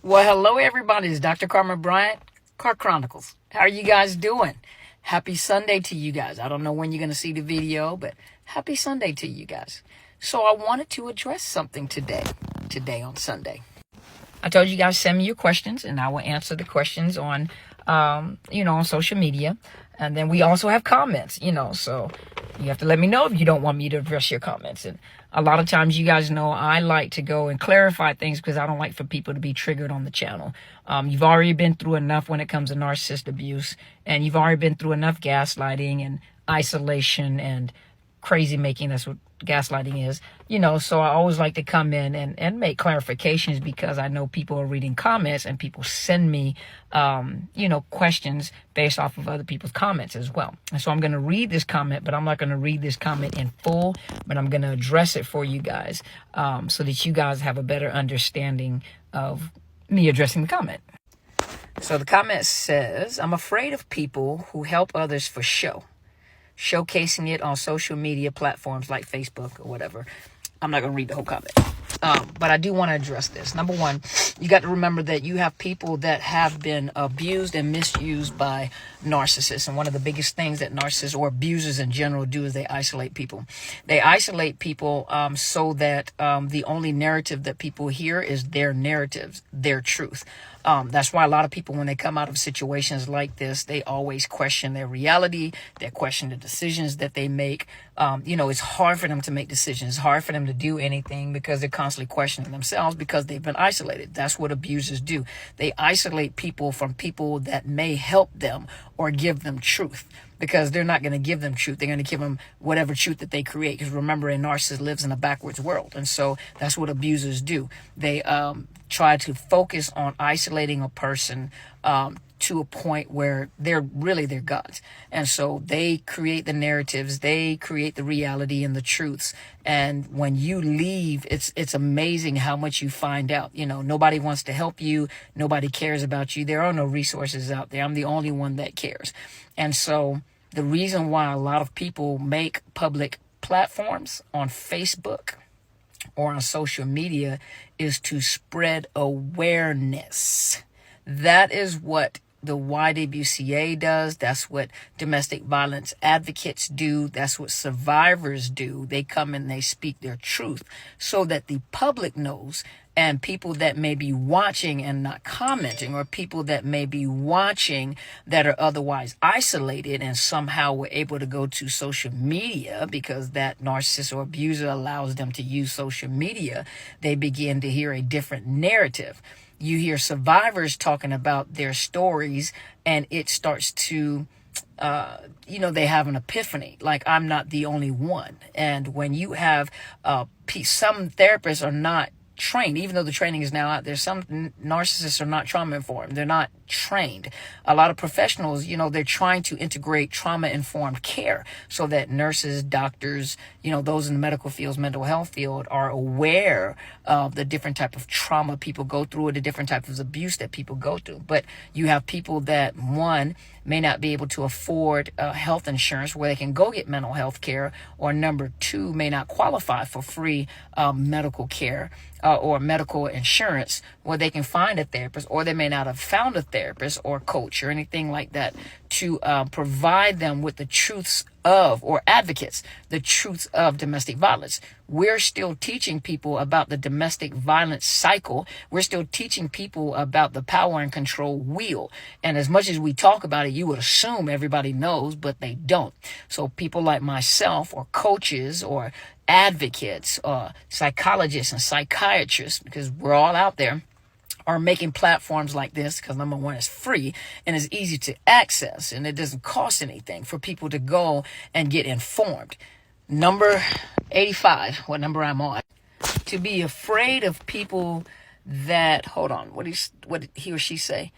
Well, hello everybody. It's Dr. Carmen Bryant, Car Chronicles. How are you guys doing? Happy Sunday to you guys. I don't know when you're going to see the video, but happy Sunday to you guys. So I wanted to address something today on Sunday. I told you guys send me your questions and I will answer the questions on, on social media. And then we also have comments, so you have to let me know if you don't want me to address your comments. And a lot of times, you guys know I like to go and clarify things because I don't like for people to be triggered on the channel. You've already been through enough when it comes to narcissist abuse, and you've already been through enough gaslighting and isolation and crazy making. That's what gaslighting is, so I always like to come in and make clarifications because I know people are reading comments and people send me, questions based off of other people's comments as well. And so I'm going to read this comment, but I'm not going to read this comment in full, but I'm going to address it for you guys, so that you guys have a better understanding of me addressing the comment. So the comment says, I'm afraid of people who help others for show, showcasing it on social media platforms like Facebook or whatever. I'm not going to read the whole comment. But I do want to address this. Number one, you got to remember that you have people that have been abused and misused by narcissists. And one of the biggest things that narcissists or abusers in general do is they isolate people. They isolate people so that the only narrative that people hear is their narratives, their truth. That's why a lot of people, when they come out of situations like this, they always question their reality. They question the decisions that they make. It's hard for them to make decisions. It's hard for them to do anything because they're constantly questioning themselves because they've been isolated. That's what abusers do. They isolate people from people that may help them or give them truth, because they're not going to give them truth. They're going to give them whatever truth that they create. Because remember, a narcissist lives in a backwards world. And so that's what abusers do. They try to focus on isolating a person to a point where they're really their gods. And so they create the narratives, they create the reality and the truths. And when you leave, it's amazing how much you find out. Nobody wants to help you. Nobody cares about you. There are no resources out there. I'm the only one that cares. And so the reason why a lot of people make public platforms on Facebook or on social media is to spread awareness. That is what the YWCA does. That's what domestic violence advocates do. That's what survivors do. They come and they speak their truth so that the public knows, and people that may be watching and not commenting, or people that may be watching that are otherwise isolated and somehow were able to go to social media because that narcissist or abuser allows them to use social media, they begin to hear a different narrative. You hear survivors talking about their stories, and it starts to, they have an epiphany, like I'm not the only one. And when you have some therapists are not trained, even though the training is now out there, some narcissists are not trauma informed. They're not trained. A lot of professionals, they're trying to integrate trauma informed care so that nurses, doctors, those in the medical fields, mental health field, are aware of the different type of trauma people go through, or the different types of abuse that people go through. But you have people that, one, may not be able to afford health insurance where they can go get mental health care, or number two, may not qualify for free medical care or medical insurance where they can find a therapist, or they may not have found a therapist or coach or anything like that to provide them with the truths of, or advocates, the truths of domestic violence. We're still teaching people about the domestic violence cycle. We're still teaching people about the power and control wheel. And as much as we talk about it, you would assume everybody knows, but they don't. So people like myself, or coaches, or advocates, or psychologists and psychiatrists, because we're all out there, are making platforms like this because, number one, it's free and it's easy to access, and it doesn't cost anything for people to go and get informed. Number 85, what number I'm on, to be afraid of people that, hold on, what did he or she say?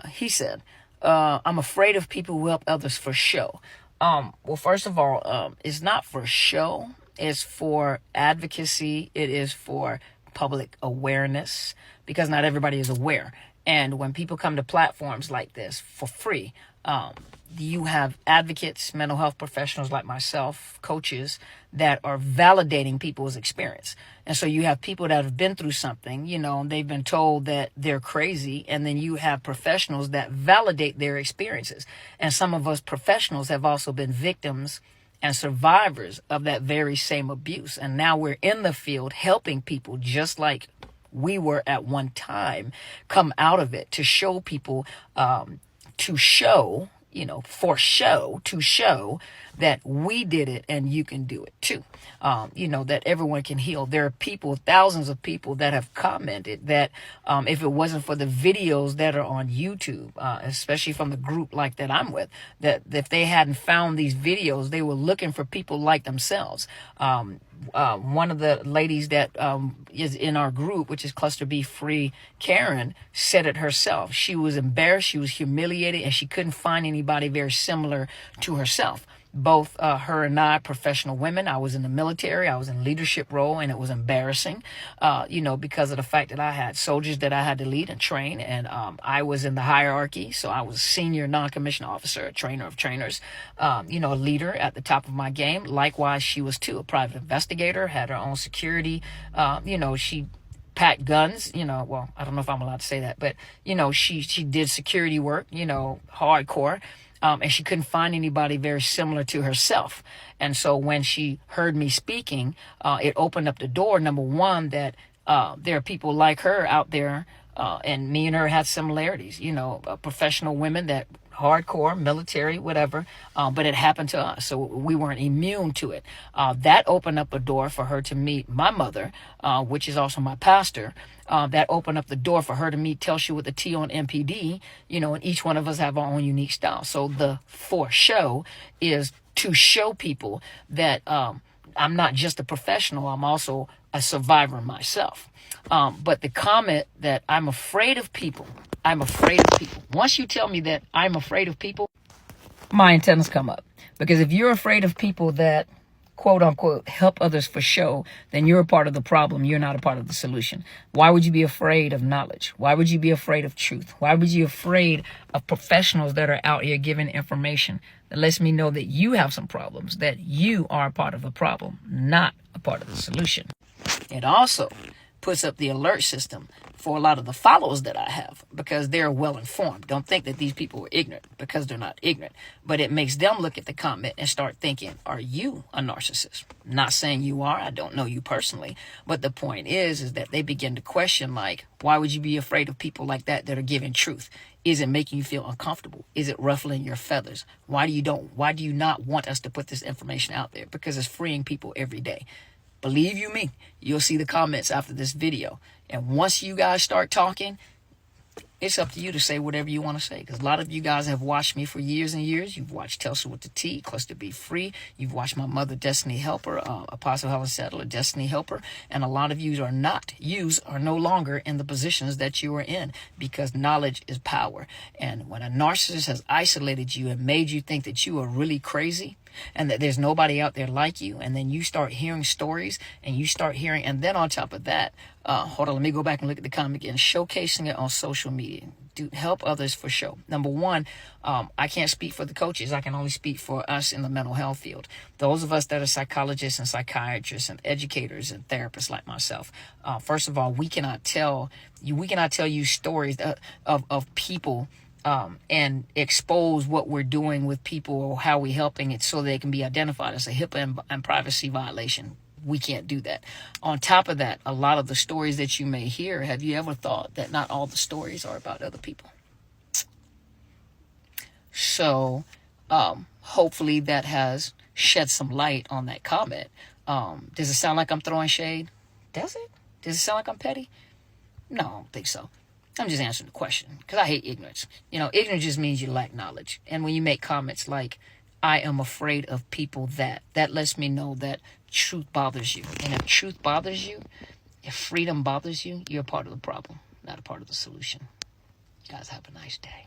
He said, I'm afraid of people who help others for show. Well, first of all, it's not for show. It's for advocacy. It is for public awareness, because not everybody is aware. And when people come to platforms like this for free, You have advocates, mental health professionals like myself, coaches that are validating people's experience. And so you have people that have been through something, and they've been told that they're crazy. And then you have professionals that validate their experiences. And some of us professionals have also been victims and survivors of that very same abuse. And now we're in the field helping people just like we were at one time come out of it to show people, to show that we did it and you can do it too. That everyone can heal. There are people, thousands of people that have commented that if it wasn't for the videos that are on YouTube, especially from the group like that I'm with, that if they hadn't found these videos, they were looking for people like themselves. One of the ladies that is in our group, which is Cluster B Free, Karen, said it herself. She was embarrassed, she was humiliated, and she couldn't find anybody very similar to herself. Both her and I, professional women. I was in the military, I was in a leadership role, and it was embarrassing, because of the fact that I had soldiers that I had to lead and train, and I was in the hierarchy. So I was senior non-commissioned officer, a trainer of trainers, a leader at the top of my game. Likewise, she was too, a private investigator, had her own security. She packed guns, well, I don't know if I'm allowed to say that, but, she did security work, hardcore. And she couldn't find anybody very similar to herself. And so when she heard me speaking, it opened up the door, number one, that there are people like her out there, and me and her had similarities, professional women that hardcore, military, whatever, but it happened to us, so we weren't immune to it. That opened up a door for her to meet my mother, which is also my pastor. That opened up the door for her to meet Telsha with the T on MPD, and each one of us have our own unique style. So the for show is to show people that I'm not just a professional, I'm also a survivor myself. But the comment that I'm afraid of people. Once you tell me that I'm afraid of people, my antennas come up. Because if you're afraid of people that, quote unquote, help others for show, then you're a part of the problem. You're not a part of the solution. Why would you be afraid of knowledge? Why would you be afraid of truth? Why would you be afraid of professionals that are out here giving information that lets me know that you have some problems, that you are a part of the problem, not a part of the solution? It also puts up the alert system for a lot of the followers that I have, because they're well informed. Don't think that these people are ignorant, because they're not ignorant. But it makes them look at the comment and start thinking, are you a narcissist? Not saying you are. I don't know you personally. But the point is that they begin to question, like, why would you be afraid of people like that are giving truth? Is it making you feel uncomfortable? Is it ruffling your feathers? Why do you not want us to put this information out there? Because it's freeing people every day. Believe you me, you'll see the comments after this video. And once you guys start talking, it's up to you to say whatever you want to say. Because a lot of you guys have watched me for years and years. You've watched Telsha with the T, Cluster B Free. You've watched my mother, Destiny Helper, Apostle Helen Settler, Destiny Helper. And a lot of you are no longer in the positions that you are in, because knowledge is power. And when a narcissist has isolated you and made you think that you are really crazy, and that there's nobody out there like you, and then you start hearing stories, and then on top of that, hold on, let me go back and look at the comment again, showcasing it on social media. Do help others for show. Number one, I can't speak for the coaches. I can only speak for us in the mental health field. Those of us that are psychologists and psychiatrists and educators and therapists like myself. First of all, we cannot tell you stories of people and expose what we're doing with people or how we're helping it so they can be identified as a HIPAA and privacy violation. We can't do that. On top of that, a lot of the stories that you may hear, have you ever thought that not all the stories are about other people? So hopefully that has shed some light on that comment. Does it sound like I'm throwing shade? Does it? Does it sound like I'm petty? No, I don't think so. I'm just answering the question, because I hate ignorance. Ignorance just means you lack knowledge. And when you make comments like, I am afraid of people that lets me know that truth bothers you. And if truth bothers you, if freedom bothers you, you're a part of the problem, not a part of the solution. You guys have a nice day.